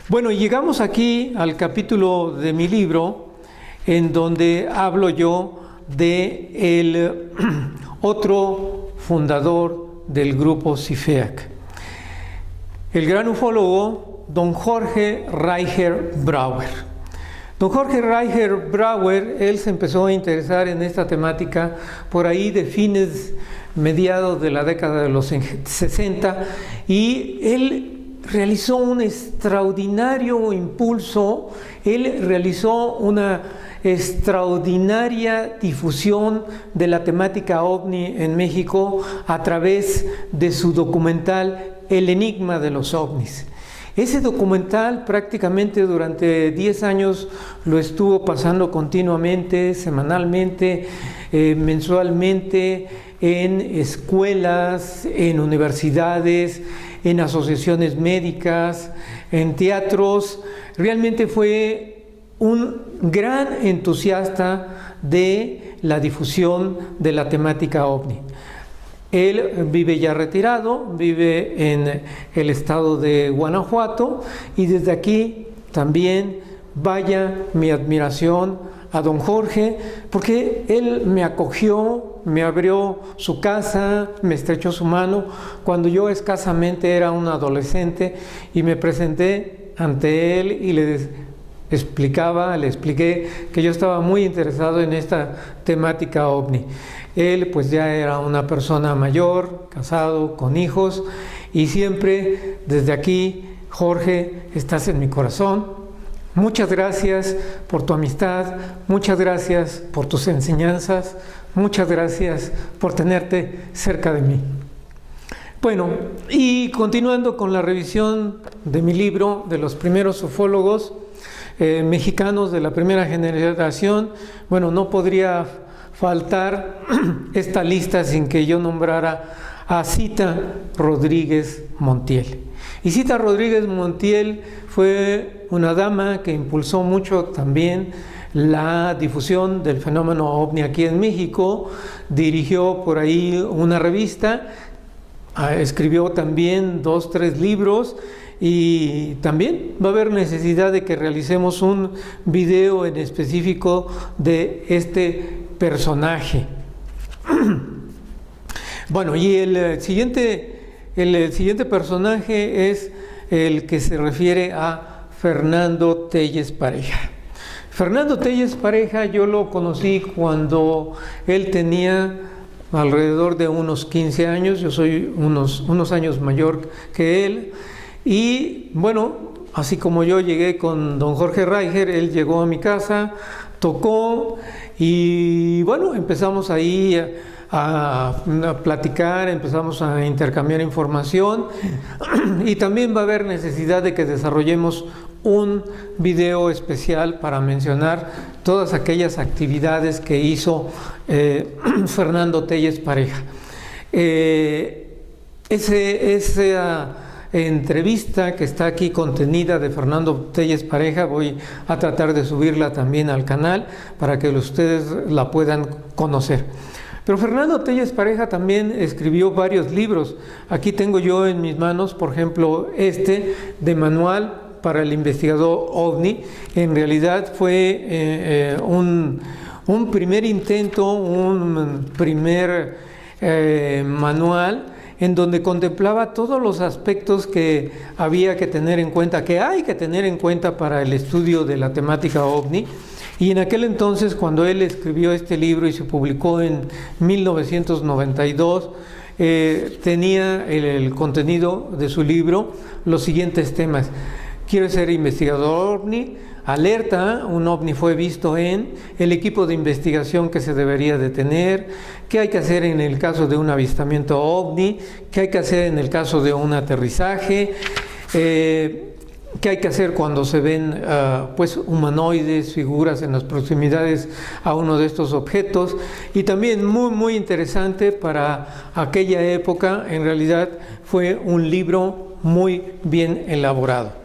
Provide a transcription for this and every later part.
Bueno, llegamos aquí al capítulo de mi libro en donde hablo yo de el otro fundador del grupo CIFEAC, el gran ufólogo don Jorge Reicher Brauer. Don Jorge Reicher Brauer, él se empezó a interesar en esta temática por ahí de mediados de la década de los 60, y él realizó un extraordinario impulso, él realizó una extraordinaria difusión de la temática OVNI en México a través de su documental El Enigma de los OVNIs. Ese documental prácticamente durante 10 años lo estuvo pasando continuamente, semanalmente, mensualmente, en escuelas, en universidades, en asociaciones médicas, en teatros. Realmente fue un gran entusiasta de la difusión de la temática OVNI. Él vive ya retirado, vive en el estado de Guanajuato, y desde aquí también vaya mi admiración a don Jorge, porque él me acogió, me abrió su casa, me estrechó su mano cuando yo escasamente era un adolescente, y me presenté ante él y le expliqué que yo estaba muy interesado en esta temática OVNI. Él pues ya era una persona mayor, casado, con hijos, y siempre desde aquí, Jorge, estás en mi corazón. Muchas gracias por tu amistad, muchas gracias por tus enseñanzas, muchas gracias por tenerte cerca de mí. Bueno, y continuando con la revisión de mi libro, de los primeros ufólogos mexicanos de la primera generación, bueno, no podría faltar esta lista sin que yo nombrara a Zita Rodríguez Montiel. Y Zita Rodríguez Montiel fue una dama que impulsó mucho también la difusión del fenómeno OVNI aquí en México. Dirigió por ahí una revista, escribió también 2, 3 libros, y también va a haber necesidad de que realicemos un video en específico de este personaje. Bueno, y el siguiente personaje es el que se refiere a Fernando Telles Pareja. Fernando Telles Pareja yo lo conocí cuando él tenía alrededor de unos 15 años, yo soy unos años mayor que él, y bueno, así como yo llegué con don Jorge Reicher, él llegó a mi casa, tocó, y bueno, empezamos ahí a platicar, empezamos a intercambiar información, y también va a haber necesidad de que desarrollemos un video especial para mencionar todas aquellas actividades que hizo Fernando Telles Pareja. Esa entrevista que está aquí contenida de Fernando Telles Pareja, voy a tratar de subirla también al canal para que ustedes la puedan conocer. Pero Fernando Telles Pareja también escribió varios libros. Aquí tengo yo en mis manos, por ejemplo, de Manual para el Investigador OVNI. En realidad fue un primer intento, un primer manual en donde contemplaba todos los aspectos que había que tener en cuenta, que hay que tener en cuenta para el estudio de la temática OVNI. Y en aquel entonces, cuando él escribió este libro y se publicó en 1992, tenía el contenido de su libro los siguientes temas: quiero ser investigador OVNI, alerta, un OVNI fue visto en, el equipo de investigación que se debería de tener, qué hay que hacer en el caso de un avistamiento OVNI, qué hay que hacer en el caso de un aterrizaje, qué hay que hacer cuando se ven pues humanoides, figuras en las proximidades a uno de estos objetos. Y también muy interesante para aquella época, en realidad fue un libro muy bien elaborado.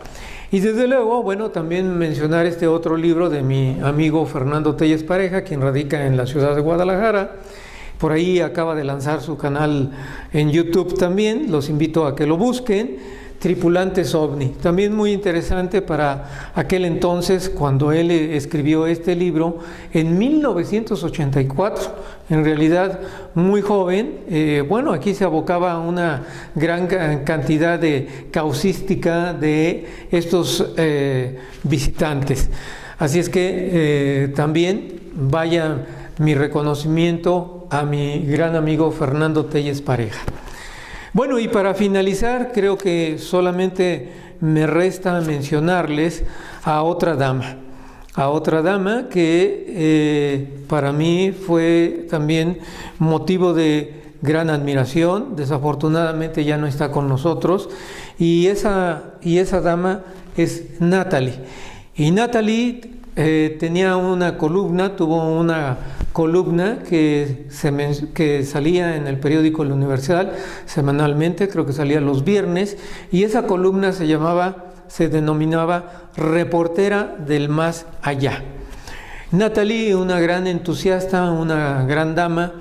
Y desde luego, bueno, también mencionar este otro libro de mi amigo Fernando Telles Pareja, quien radica en la ciudad de Guadalajara. Por ahí acaba de lanzar su canal en YouTube también, los invito a que lo busquen. tripulantes ovni. También muy interesante para aquel entonces, cuando él escribió este libro, en 1984, en realidad muy joven. Bueno, aquí se abocaba a una gran cantidad de causística de estos visitantes. Así es que también vaya mi reconocimiento a mi gran amigo Fernando Telles Pareja. Bueno, y para finalizar, creo que solamente me resta mencionarles a otra dama que para mí fue también motivo de gran admiración. Desafortunadamente ya no está con nosotros, y esa dama es Natalie. Y Natalie tuvo una columna que salía en el periódico El Universal semanalmente, creo que salía los viernes, y esa columna se denominaba Reportera del Más Allá. Natalie, una gran entusiasta, una gran dama,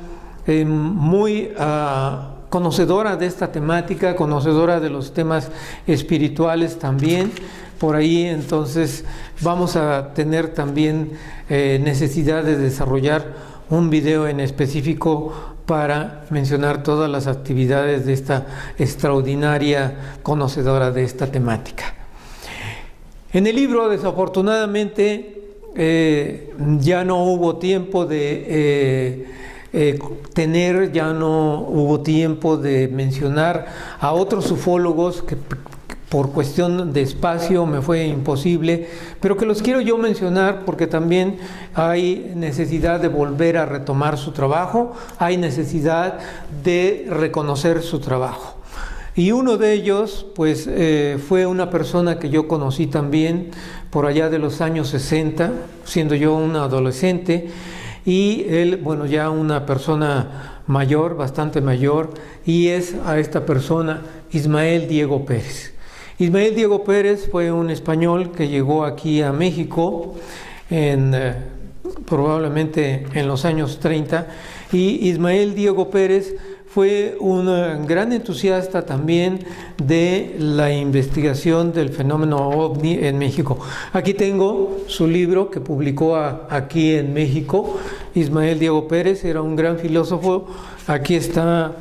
muy conocedora de esta temática, conocedora de los temas espirituales también. Por ahí entonces vamos a tener también necesidad de desarrollar un video en específico para mencionar todas las actividades de esta extraordinaria conocedora de esta temática. En el libro, desafortunadamente, ya no hubo tiempo de ya no hubo tiempo de mencionar a otros ufólogos que por cuestión de espacio me fue imposible, pero que los quiero yo mencionar porque también hay necesidad de volver a retomar su trabajo, hay necesidad de reconocer su trabajo. Y uno de ellos, pues, fue una persona que yo conocí también por allá de los años 60, siendo yo un adolescente, y él, bueno, ya una persona mayor, bastante mayor, y es a esta persona Ismael Diego Pérez. Ismael Diego Pérez fue un español que llegó aquí a México probablemente en los años 30, y Ismael Diego Pérez fue un gran entusiasta también de la investigación del fenómeno ovni en México. Aquí tengo su libro que publicó aquí en México. Ismael Diego Pérez era un gran filósofo. Aquí está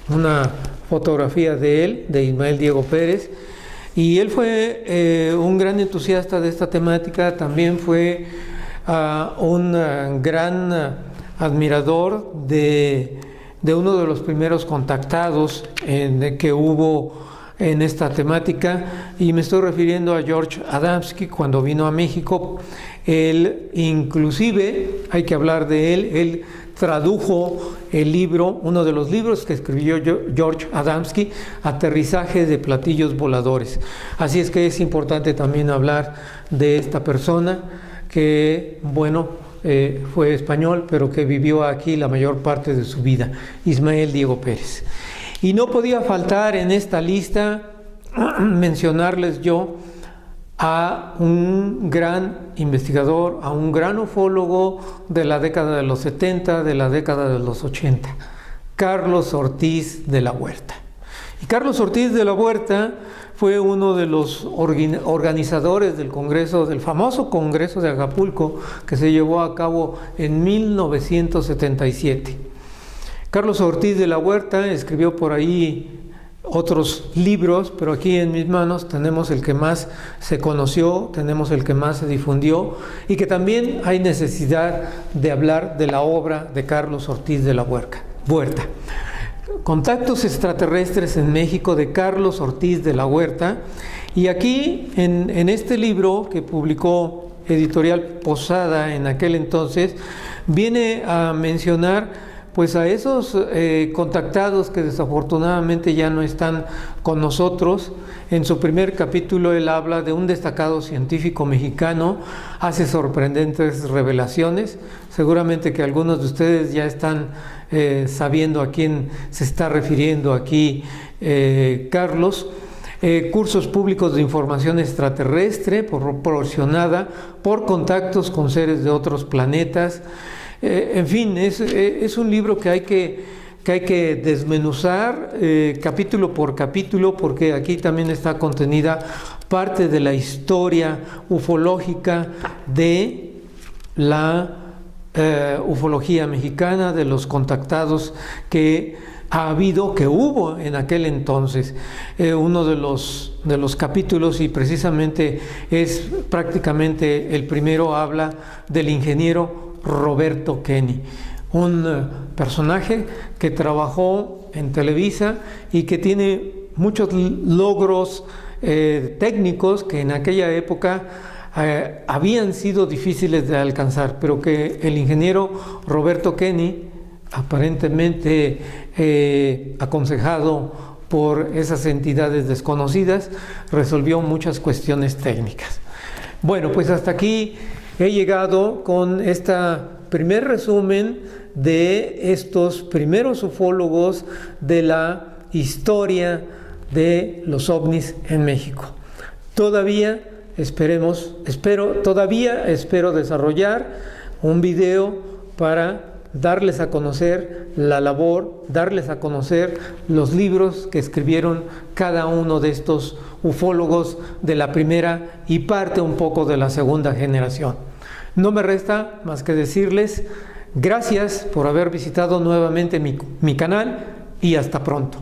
una fotografía de él, de Ismael Diego Pérez. Y él fue un gran entusiasta de esta temática. También fue un gran admirador de uno de los primeros contactados que hubo en esta temática, y me estoy refiriendo a George Adamski. Cuando vino a México, él inclusive, hay que hablar de él tradujo el libro, uno de los libros que escribió George Adamski, Aterrizaje de platillos voladores. Así es que es importante también hablar de esta persona que, bueno, fue español, pero que vivió aquí la mayor parte de su vida, Ismael Diego Pérez. Y no podía faltar en esta lista mencionarles yo a un gran investigador, a un gran ufólogo de la década de los 70, de la década de los 80, Carlos Ortiz de la Huerta. Y Carlos Ortiz de la Huerta fue uno de los organizadores del famoso Congreso de Acapulco, que se llevó a cabo en 1977. Carlos Ortiz de la Huerta escribió por ahí otros libros, pero aquí en mis manos tenemos el que más se conoció, tenemos el que más se difundió, y que también hay necesidad de hablar de la obra de Carlos Ortiz de la Huerta. Contactos extraterrestres en México, de Carlos Ortiz de la Huerta. Y aquí en este libro que publicó Editorial Posada en aquel entonces, viene a mencionar pues a esos contactados que desafortunadamente ya no están con nosotros. En su primer capítulo él habla de un destacado científico mexicano, hace sorprendentes revelaciones. Seguramente que algunos de ustedes ya están sabiendo a quién se está refiriendo aquí Carlos. Cursos públicos de información extraterrestre proporcionada por contactos con seres de otros planetas. En fin, es un libro que hay que que hay que desmenuzar capítulo por capítulo, porque aquí también está contenida parte de la historia ufológica de la ufología mexicana, de los contactados que ha habido, que hubo en aquel entonces. Uno de los capítulos, y precisamente es prácticamente el primero, habla del ingeniero Roberto Kenney, un personaje que trabajó en Televisa y que tiene muchos logros técnicos que en aquella época habían sido difíciles de alcanzar, pero que el ingeniero Roberto Kenney, aparentemente aconsejado por esas entidades desconocidas, resolvió muchas cuestiones técnicas. Bueno, pues hasta aquí he llegado con este primer resumen de estos primeros ufólogos de la historia de los ovnis en México. Todavía espero desarrollar un video para darles a conocer la labor, darles a conocer los libros que escribieron cada uno de estos ufólogos de la primera y parte un poco de la segunda generación. No me resta más que decirles gracias por haber visitado nuevamente mi canal y hasta pronto.